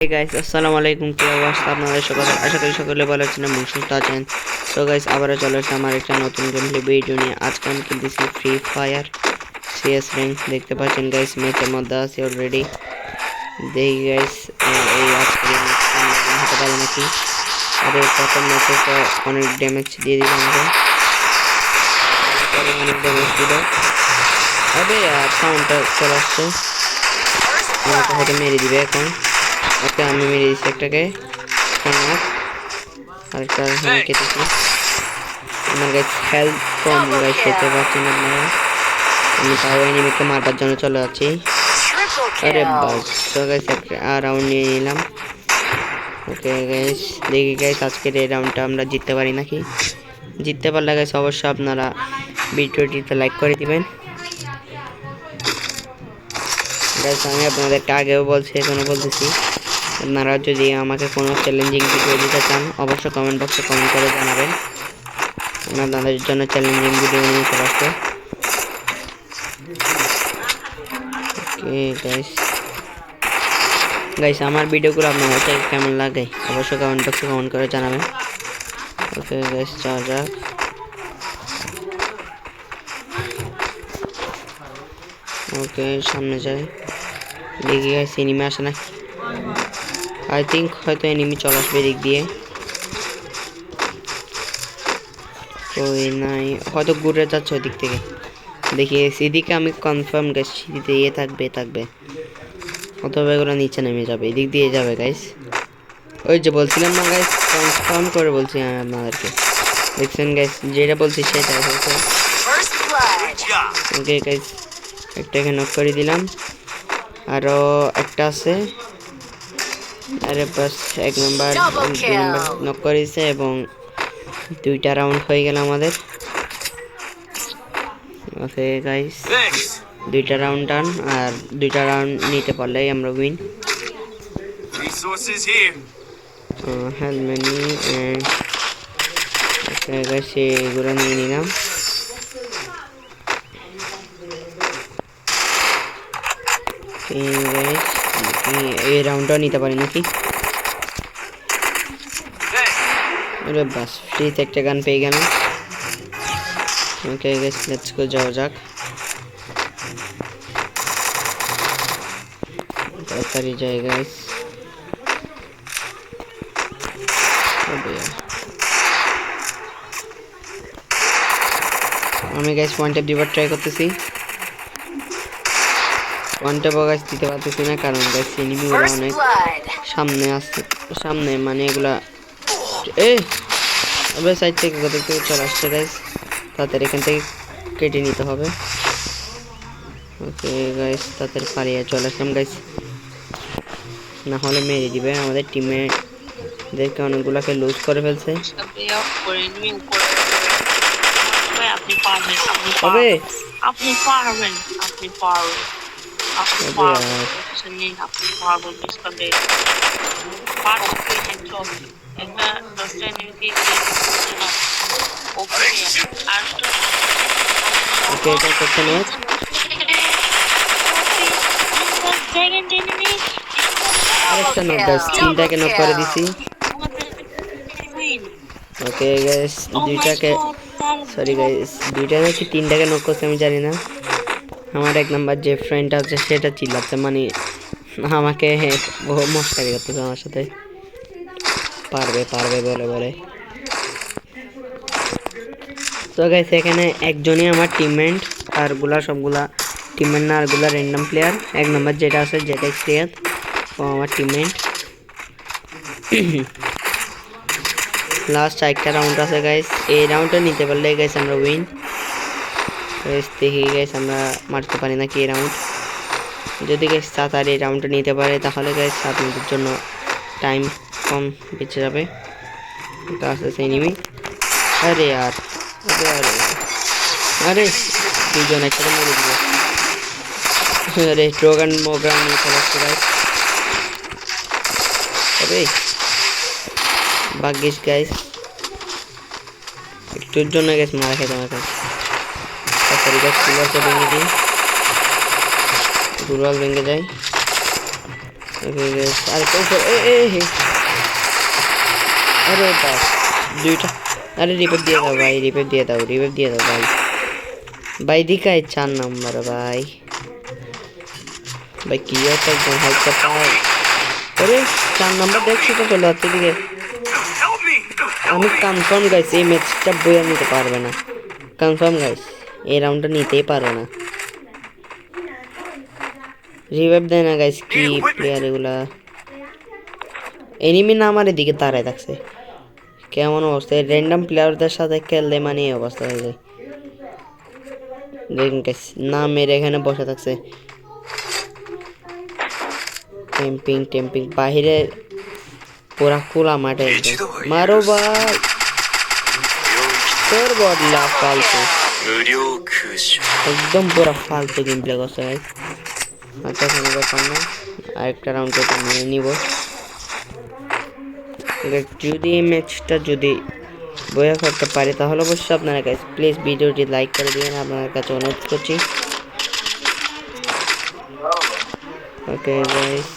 Hey guys, আসসালামু আলাইকুম। কি অবস্থা আপনাদের সকলের? আশা করি সকলে ভালো আছেন এবং সুস্থ আছেন। সো গাইস, আবারও চলে আসছে আমার একটা নতুন গেমপ্লে ভিডিও নিয়ে। আজকে আমি খেলতেছি ফ্রি ফায়ার সিএস র্যাঙ্ক। দেখতে পাচ্ছেন গাইস, ম্যাচের মধ্যে আছি অলরেডি। দেখি গাইস, এই আজকে হতে পারে নাকি। আরে প্রথম ম্যাচে তো অনেক ড্যামেজ দিয়ে দিল আমাকে, অনেক ড্যামেজ দিল। আরে আর সাউন্ডটা চলে আসছে, আমাকে হয়তো মেরে দিবে এখন। ওকে, আমি মেরে দিচ্ছি একটাকে, আরেকটা কেটেছি। আমার গাইস হেলথ কম গাইস, দেখতে পাচ্ছেন আপনারা। আমি তাও এনিমিকে মারবার জন্য চলে যাচ্ছি। আরে বাস, তো গাইস একটা রাউন্ড নিয়ে নিলাম। ওকে গাইস, দেখি গাইস আজকের এই রাউন্ডটা আমরা জিততে পারি নাকি। জিততে পারলে গাইস অবশ্যই আপনারা ভিডিওটিতে লাইক করে দিবেন। গাইস আমি আপনাদেরকে আগেও বলছি, এখনো বলতেছি, আপনারা যদি আমাকে কোনো চ্যালেঞ্জিং ভিডিও দিতে চান অবশ্যই কমেন্ট বক্সে কমেন্ট করে জানাবেন। আমি আপনাদের জন্য চ্যালেঞ্জিং ভিডিও নিয়ে চলে আসবো। ওকে গাইস, আমার ভিডিওগুলো আপনাদের কাছে কেমন লাগে অবশ্যই কমেন্ট বক্সে কমেন্ট করে জানাবেন। ওকে গাইস, যাওয়া যাক। ওকে, সামনে যাই, দেখি গাইস এনিমি আসে না। আই থিঙ্ক হয়তো এনিমি চলে আসবে দিক দিয়ে। ওই নাই, হয়তো ঘুরে যাচ্ছে ওই দিক থেকে। দেখি এদিকে আমি কনফার্ম গাইস, সিঁড়িতে থাকবে অথবা এগুলো নিচে নেমে যাবে, এদিক দিয়ে যাবে গাইস। ওই যে বলছিলাম না গাইস, কনফার্ম করে বলছি আমি আপনাদেরকে। দেখছেন গাইস, যেটা বলছি সেটাই হয়েছে। ওকে গাইস, একটাকে নক করে দিলাম, আরো একটা আছে। আরে বাস, এক নাম্বার নক করে দিছে এবং 2টা রাউন্ড হয়ে গেল আমাদের। ওকে গাইস, 2টা রাউন্ড ডান, আর 2টা রাউন্ড নিতে পারলেই আমরা উইন। হেলমেট এগুলো নিয়ে নিলাম। এই রাউন্ডটাও নিতে পারি নাকি। আরে বাস, ফ্রিতে একটা গান পেয়ে গেলাম। ওকে গাইস, লেটস গো, যাওয়া যাক। তাড়াতাড়ি যাই গাইস। আমি গাইস ওয়ান ট্যাপ দিবার ট্রাই করতেছি। ওয়ান ট্যাপ গাইস দিতে পারতেছি না, কারণ গাইস এনিমি ওরা অনেক সামনে আসছে, সামনে মানে এগুলা এবার সাইড থেকে কোথাও থেকে চলে আসছে গাইস, তাদের এখান থেকে কেটে নিতে হবে। ওকে গাইস, তাদের পালিয়ে চলে আসলাম গাইস, না হলে মেরে দিবে। আমাদের টিমে দেখে অনেকগুলাকে লুজ করে ফেলছে। ওকে, এটা করতে নেই। আরেকটা নক গাইস, 3টাকে নক করে দিছি। ওকে গাইস, 2টাকে, সরি গাইস, 2টা নাকি 3টাকে নক করছে আমি জানি না। আমার এক নাম্বার যে ফ্রেন্ড আছে সেটা চিল্লাচ্ছে, মানে আমাকে মস্কারি করতেছে আমার সাথে, পারবে বলে বলে। তো গাইস, এখানে একজনই আমার টিমমেট, আরগুলা সবগুলা টিমমেট না, আরগুলা র্যান্ডম প্লেয়ার। এক নাম্বার যেটা আছে, যেটা প্লেয়ার, ও আমার টিমমেট। লাস্ট 1টা রাউন্ড আছে গাইস, এই রাউন্ডটা নিতে পারলে গাইস আমরা উইন। দেখি গাইস আমরা মারতে পারি নাকি এই রাউন্ড। যদি গাইস তাড়াতাড়ি এই রাউন্ডটা নিতে পারে তাহলে গাইস আপনাদের জন্য টাইম কম বেঁচে যাবে। আসছে এনিমি, আরে यार, আরে 2জন একসাথে মেরে দিল। আরে ড্রাগন মোগ্রাম নিয়ে চলে আসছে গাইস। আরে ভাগ্যিস গাইস, একটুর জন্য গাইস মারা খেতে আমাকে। তাড়াতাড়ি গাইস কুলারটা ভেঙে দিই, দুর্বল ভেঙে যায়। ওকে গাইস আর তো আরে বাস দুইটা আরে রিপেপ দিয়ে দাও ভাই রিপেপ দিয়ে দাও ভাই ভাই দিকায় 4 নাম্বার ভাই ভাই কি হচ্ছে একদম হালকা পায় আরে 4 নাম্বার দেখছি তো চলে যাচ্ছে দিকে আমি কনফার্ম গাইস এই ম্যাচটা বইয়া নিতে পারবে না কনফার্ম গাইস এই রাউন্ডটা নিতেই পারবে না রিভাইভ দেয় না গাইস কি প্লেয়ার এগুলা এনিমি না আমার এদিকে দাঁড়ায় থাকছে কেমন অবস্থা র্যান্ডম প্লেয়ারদের সাথে খেললে মানে এই অবস্থা হয়ে যায় দেখুন গাইস না মেরে এখানে বসে থাকছে টেম্পিং বাহিরে পুরা খোলা মাঠে মারো ভাই তোর বদলা ফালতু একদম পুরা ফালতু গেম প্লে করছে গাইস আচ্ছা কোনো ব্যাপার না আরেকটা রাউন্ড করে নিয়ে নিব যদি এই ম্যাচটা যদি বয়া করতে পারি তাহলে অবশ্যই আপনারা গাইস প্লিজ ভিডিওটি লাইক করে দিবেন আপনার কাছে অনুরোধ করছি ওকে গাইস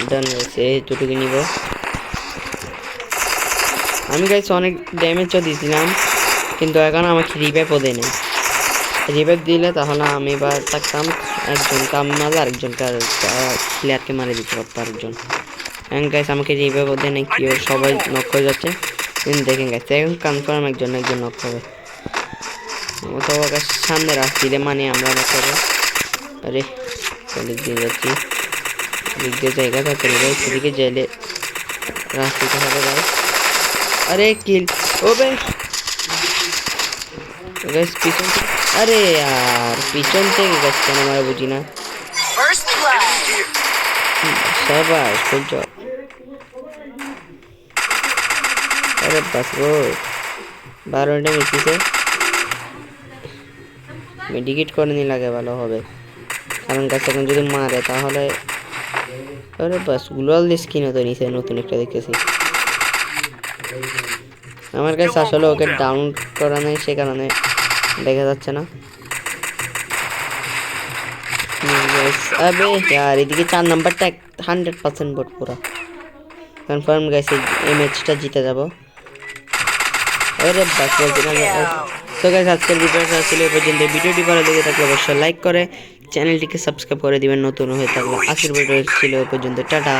ডান গাইস এই দুটোকে নিব আমি গাইস অনেক ড্যামেজও দিয়েছিলাম কিন্তু এখন আমাকে রিভাইভও দেয় নাই রিভাইভ দিলে তাহলে আমি এবার থাকতাম একজনকে আমি মারলে আরেকজনকে প্লেয়ারকে মারে দিতে পারতো আরেকজন এখন গাইস আমাকে রিভাইভও দেয় নাই কি সবাই নক হয়ে যাচ্ছে কিন্তু দেখেন গাইস এখন কনফার্ম একজন নক হবে তো গাইস সামনে রাখছি রে মানে আমরা নক হবে আরে চলে দিয়ে যাচ্ছি দিক দিয়ে জায়গা থাকে গাইস সেদিকে জেলে রাস্তাতে হবে গাইস अरे किल ओबे गाइस पीछे अरे यार पीछे से गाइस क्या हमारा बुझी ना शाबाश गुड जॉब अरे बस वो 12 मिनट में किसे मेडिकेट करने नहीं लगे वाला হবে কারণ গাছ এখন যদি মারে তাহলে আরে বাস গ্লোবাল স্কিনও তো নিচে নতুন একটা দেখতেছি আমার কাছে আসলে ওকে ডাউন করা নেই সে কারণে দেখা যাচ্ছে না अबे यार এদিকে 4 নাম্বারটা 100% বট পুরো কনফার্ম গাইস এই ম্যাচটা জিতে যাব আরে বাস বলতে না তো গাইস আজকের ভিডিওটা ছিল এই পর্যন্ত ভিডিওটি ভালো লেগে থাকলে অবশ্যই লাইক করে চ্যানেলটিকে সাবস্ক্রাইব করে দিবেন নতুন হয়ে থাকলে আজকের ভিডিও ছিল এই পর্যন্ত টাটা